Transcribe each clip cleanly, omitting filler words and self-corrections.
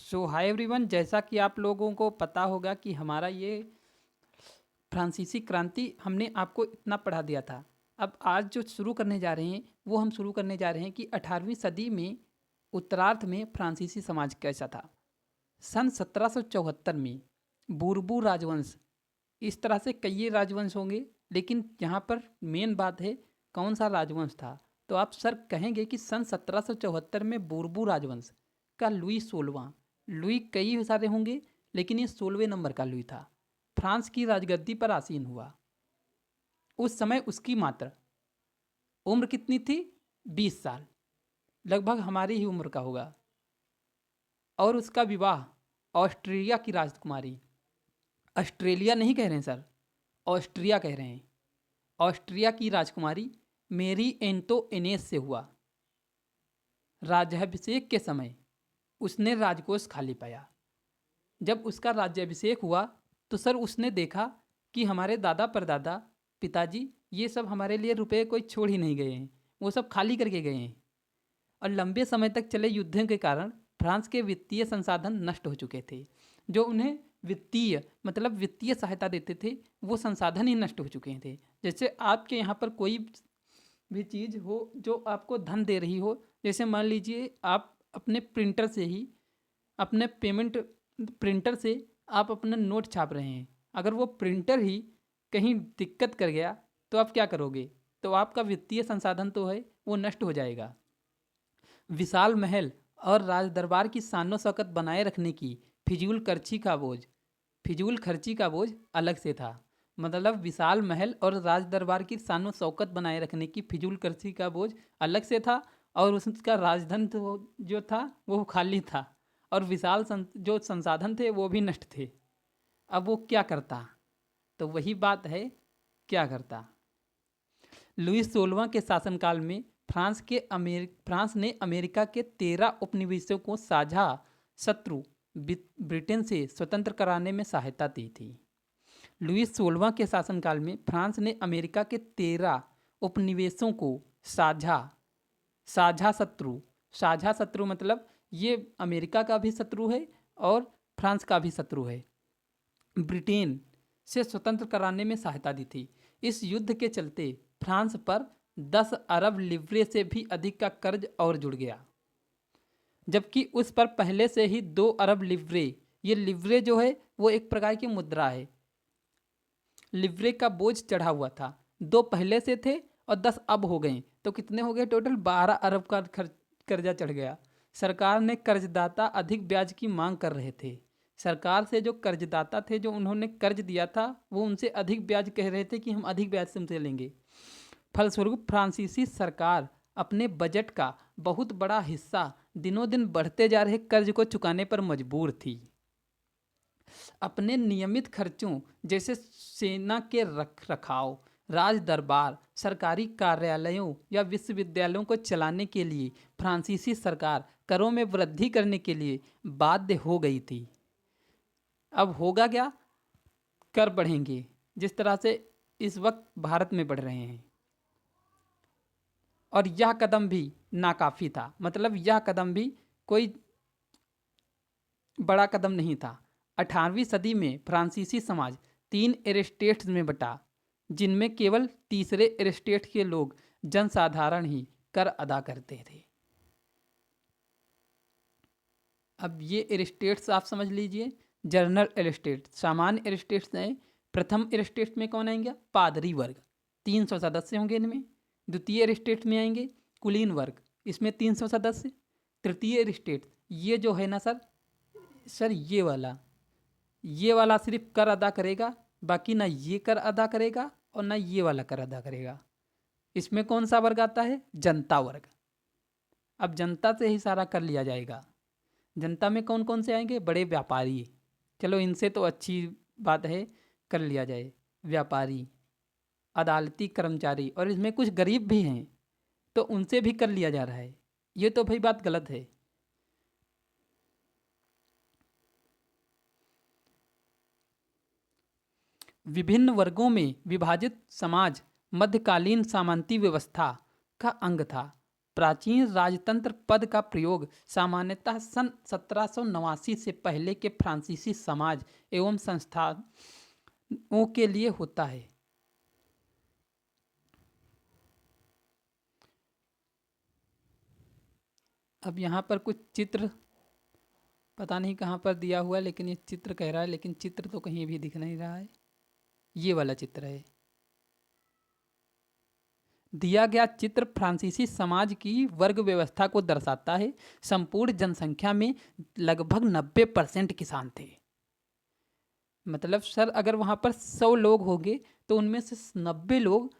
सो hi everyone, जैसा कि आप लोगों को पता होगा कि हमारा ये फ्रांसीसी क्रांति हमने आपको इतना पढ़ा दिया था। अब आज जो शुरू करने जा रहे हैं वो हम शुरू करने जा रहे हैं कि 18वीं सदी में उत्तरार्ध में फ्रांसीसी समाज कैसा था। सन 1774 में बूरबू राजवंश, इस तरह से कई राजवंश होंगे, लेकिन यहाँ पर मेन बात है कौन सा राजवंश था। तो आप सर कहेंगे कि सन 1774 में बूरबू राजवंश का लुई 16वां, लुई कई सारे होंगे लेकिन ये 16वें नंबर का लुई था, फ्रांस की राजगद्दी पर आसीन हुआ। उस समय उसकी मात्र उम्र कितनी थी? 20 साल, लगभग हमारी ही उम्र का होगा। और उसका विवाह ऑस्ट्रेलिया की राजकुमारी, ऑस्ट्रेलिया नहीं कह रहे हैं सर, ऑस्ट्रिया कह रहे हैं, ऑस्ट्रिया की राजकुमारी मेरी एंटोइनेस से हुआ। राज्याभिषेक के समय उसने राजकोष खाली पाया। जब उसका राज्याभिषेक हुआ तो सर उसने देखा कि हमारे दादा परदादा पिताजी ये सब हमारे लिए रुपए कोई छोड़ ही नहीं गए हैं, वो सब खाली करके गए हैं। और लंबे समय तक चले युद्धों के कारण फ्रांस के वित्तीय संसाधन नष्ट हो चुके थे। जो उन्हें वित्तीय सहायता देते थे वो संसाधन ही नष्ट हो चुके थे। जैसे आपके यहाँ पर कोई भी चीज़ हो जो आपको धन दे रही हो, जैसे मान लीजिए आप अपने प्रिंटर से ही अपने प्रिंटर से आप अपना नोट छाप रहे हैं, अगर वो प्रिंटर ही कहीं दिक्कत कर गया तो आप क्या करोगे? तो आपका वित्तीय संसाधन तो है वो नष्ट हो जाएगा। विशाल महल और राज दरबार की शानो शौकत बनाए रखने की फिजूल खर्ची का बोझ अलग से था। मतलब विशाल महल और राज दरबार की शानो शौकत बनाए रखने की फिजूल खर्ची का बोझ अलग से था, और उसका राजधन तो जो था वो खाली था, और जो संसाधन थे वो भी नष्ट थे। अब वो क्या करता? तो वही बात है, क्या करता? लुई 16वां के शासनकाल में फ्रांस ने अमेरिका के 13 उपनिवेशों को साझा शत्रु ब्रिटेन से स्वतंत्र कराने में सहायता दी थी। लुई 16वां के शासनकाल में फ्रांस ने अमेरिका के 13 उपनिवेशों को साझा साझा शत्रु मतलब ये अमेरिका का भी शत्रु है और फ्रांस का भी शत्रु है, ब्रिटेन से स्वतंत्र कराने में सहायता दी थी। इस युद्ध के चलते फ्रांस पर 10 अरब लिवरे से भी अधिक का कर्ज और जुड़ गया, जबकि उस पर पहले से ही 2 अरब लिवरे, ये लिवरे जो है वो एक प्रकार की मुद्रा है, लिवरे का बोझ चढ़ा हुआ था। 2 पहले से थे और 10 अब हो गए, तो कितने हो गए टोटल? 12 अरब का कर्जा चढ़ गया। सरकार ने कर्जदाता अधिक ब्याज की मांग कर रहे थे। सरकार से जो कर्जदाता थे, जो उन्होंने कर्ज दिया था, वो उनसे अधिक ब्याज कह रहे थे कि हम अधिक ब्याज से उनसे लेंगे। फलस्वरूप फ्रांसीसी सरकार अपने बजट का बहुत बड़ा हिस्सा दिनों दिन बढ़ते जा रहे कर्ज को चुकाने पर मजबूर थी। अपने नियमित खर्चों जैसे सेना के रख रखाव, राज दरबार, सरकारी कार्यालयों या विश्वविद्यालयों को चलाने के लिए फ्रांसीसी सरकार करों में वृद्धि करने के लिए बाध्य हो गई थी। अब होगा क्या? कर बढ़ेंगे, जिस तरह से इस वक्त भारत में बढ़ रहे हैं। और यह कदम भी नाकाफ़ी था, मतलब यह कदम भी कोई बड़ा कदम नहीं था। 18वीं सदी में फ्रांसीसी समाज 3 एस्टेट्स में बटा, जिनमें केवल तीसरे एस्टेट के लोग जनसाधारण ही कर अदा करते थे। अब ये एस्टेट्स आप समझ लीजिए। जनरल एस्टेट, सामान्य एस्टेट्स हैं। प्रथम एस्टेट में कौन आएंगे? पादरी वर्ग, 300 सदस्य होंगे इनमें। द्वितीय एस्टेट में आएंगे कुलीन वर्ग, इसमें 300 सदस्य। तृतीय एस्टेट ये जो है ना सर ये वाला सिर्फ कर अदा करेगा, बाकी ना ये कर अदा करेगा और ना ये वाला कर अदा करेगा। इसमें कौन सा वर्ग आता है? जनता वर्ग। अब जनता से ही सारा कर लिया जाएगा। जनता में कौन कौन से आएंगे? बड़े व्यापारी, चलो इनसे तो अच्छी बात है, कर लिया जाए। व्यापारी, अदालती कर्मचारी, और इसमें कुछ गरीब भी हैं तो उनसे भी कर लिया जा रहा है। ये तो भाई बात गलत है। विभिन्न वर्गों में विभाजित समाज मध्यकालीन सामंती व्यवस्था का अंग था। प्राचीन राजतंत्र पद का प्रयोग सामान्यतः सन 1789 से पहले के फ्रांसीसी समाज एवं संस्थाओं के लिए होता है। अब यहाँ पर कुछ चित्र पता नहीं कहाँ पर दिया हुआ है, लेकिन ये चित्र कह रहा है, लेकिन चित्र तो कहीं भी दिख नहीं रहा है। ये वाला चित्र है। दिया गया चित्र फ्रांसीसी समाज की वर्ग व्यवस्था को दर्शाता है। संपूर्ण जनसंख्या में लगभग 90% किसान थे। मतलब सर अगर वहाँ पर 100 लोग होंगे तो उनमें से 90 लोग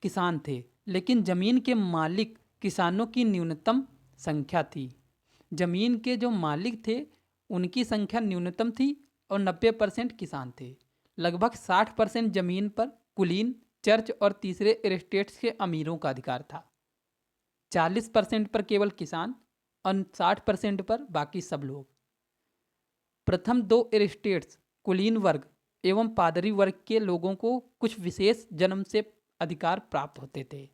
किसान थे, लेकिन ज़मीन के मालिक किसानों की न्यूनतम संख्या थी। ज़मीन के जो मालिक थे उनकी संख्या न्यूनतम थी और 90% किसान थे। लगभग 60% ज़मीन पर कुलीन, चर्च और तीसरे एस्टेट्स के अमीरों का अधिकार था। 40% पर केवल किसान और 60% पर बाकी सब लोग। प्रथम 2 एस्टेट्स कुलीन वर्ग एवं पादरी वर्ग के लोगों को कुछ विशेष जन्म से अधिकार प्राप्त होते थे।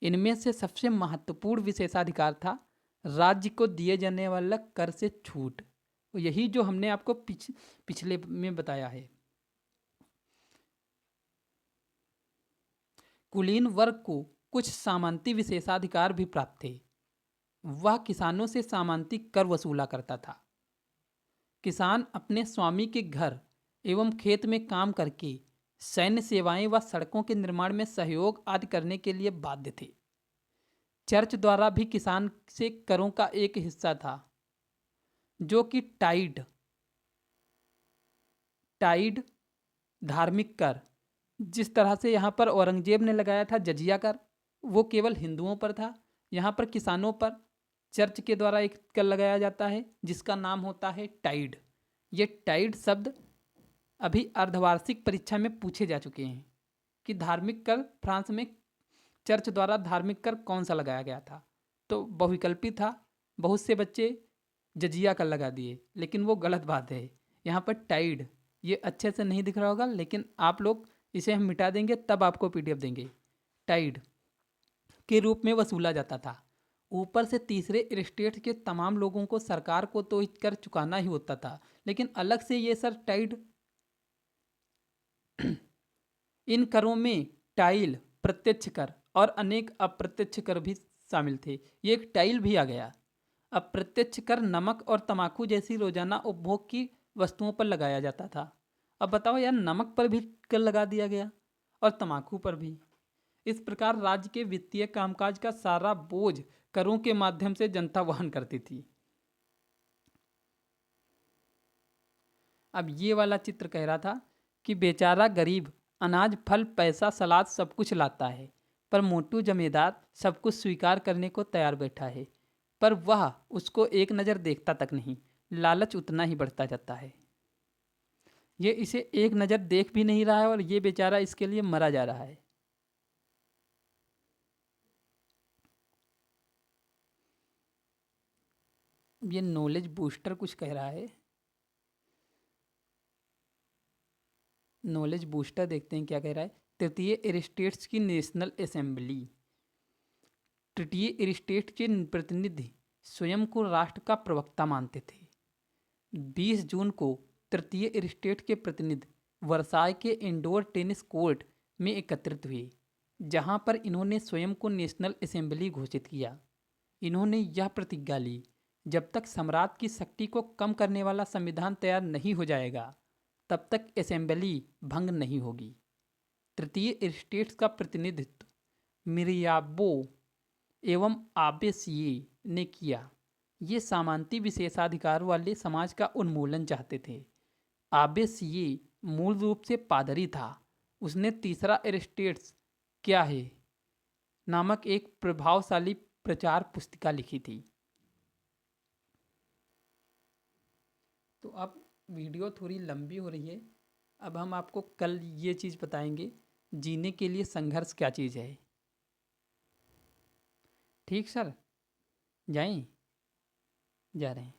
इनमें से सबसे महत्वपूर्ण विशेषाधिकार था राज्य को दिए जाने वाला कर से छूट। यही जो हमने आपको पिछले में बताया है। कुलीन वर्ग को कुछ सामंती विशेषाधिकार भी प्राप्त थे। वह किसानों से सामंती कर वसूला करता था। किसान अपने स्वामी के घर एवं खेत में काम करके सैन्य सेवाएं व सड़कों के निर्माण में सहयोग आदि करने के लिए बाध्य थे। चर्च द्वारा भी किसान से करों का एक हिस्सा था, जो कि टाइड धार्मिक कर, जिस तरह से यहाँ पर औरंगजेब ने लगाया था जजिया कर, वो केवल हिंदुओं पर था। यहाँ पर किसानों पर चर्च के द्वारा एक कर लगाया जाता है जिसका नाम होता है टाइड। ये टाइड शब्द अभी अर्धवार्षिक परीक्षा में पूछे जा चुके हैं कि धार्मिक कर फ्रांस में चर्च द्वारा धार्मिक कर कौन सा लगाया गया था। तो बहुविकल्पी था। बहुत से बच्चे जजिया कर लगा दिए, लेकिन वो गलत बात है। यहाँ पर टाइड, ये अच्छे से नहीं दिख रहा होगा, लेकिन आप लोग इसे हम मिटा देंगे तब आपको पीडीएफ देंगे। टाइड के रूप में वसूला जाता था। ऊपर से तीसरे एस्टेट के तमाम लोगों को सरकार को तो कर चुकाना ही होता था, लेकिन अलग से ये सर टाइड इन करों में टाइल, प्रत्यक्ष कर और अनेक अप्रत्यक्ष कर भी शामिल थे। ये एक टाइल भी आ गया। अप्रत्यक्ष कर नमक और तंबाकू जैसी रोजाना उपभोग की वस्तुओं पर लगाया जाता था। अब बताओ यार, नमक पर भी कर लगा दिया गया और तंबाकू पर भी। इस प्रकार राज्य के वित्तीय कामकाज का सारा बोझ करों के माध्यम से जनता वहन करती थी। अब ये वाला चित्र कह रहा था कि बेचारा गरीब अनाज, फल, पैसा, सलाद सब कुछ लाता है, पर मोटू जमींदार सब कुछ स्वीकार करने को तैयार बैठा है, पर वह उसको एक नज़र देखता तक नहीं। लालच उतना ही बढ़ता जाता है। ये इसे एक नज़र देख भी नहीं रहा है और ये बेचारा इसके लिए मरा जा रहा है। ये नॉलेज बूस्टर कुछ कह रहा है। नॉलेज बूस्टर देखते हैं क्या कह रहा है। तृतीय एस्टेट्स की नेशनल असेंबली। तृतीय एस्टेट के प्रतिनिधि स्वयं को राष्ट्र का प्रवक्ता मानते थे। 20 जून को तृतीय एस्टेट के प्रतिनिधि वर्साय के इंडोर टेनिस कोर्ट में एकत्रित हुए, जहां पर इन्होंने स्वयं को नेशनल असेंबली घोषित किया। इन्होंने यह प्रतिज्ञा ली, जब तक सम्राट की शक्ति को कम करने वाला संविधान तैयार नहीं हो जाएगा तब तक असेंबली भंग नहीं होगी। तृतीय एस्टेट्स का प्रतिनिधित्व मिरियाबो एवं आबेसिये ने किया। ये सामंती विशेषाधिकार वाले समाज का उन्मूलन चाहते थे। आबेसिये मूल रूप से पादरी था। उसने तीसरा एस्टेट्स क्या है नामक एक प्रभावशाली प्रचार पुस्तिका लिखी थी। तो अब वीडियो थोड़ी लंबी हो रही है। अब हम आपको कल ये चीज़ बताएंगे, जीने के लिए संघर्ष क्या चीज़ है। ठीक सर, जाएं? जा रहे हैं।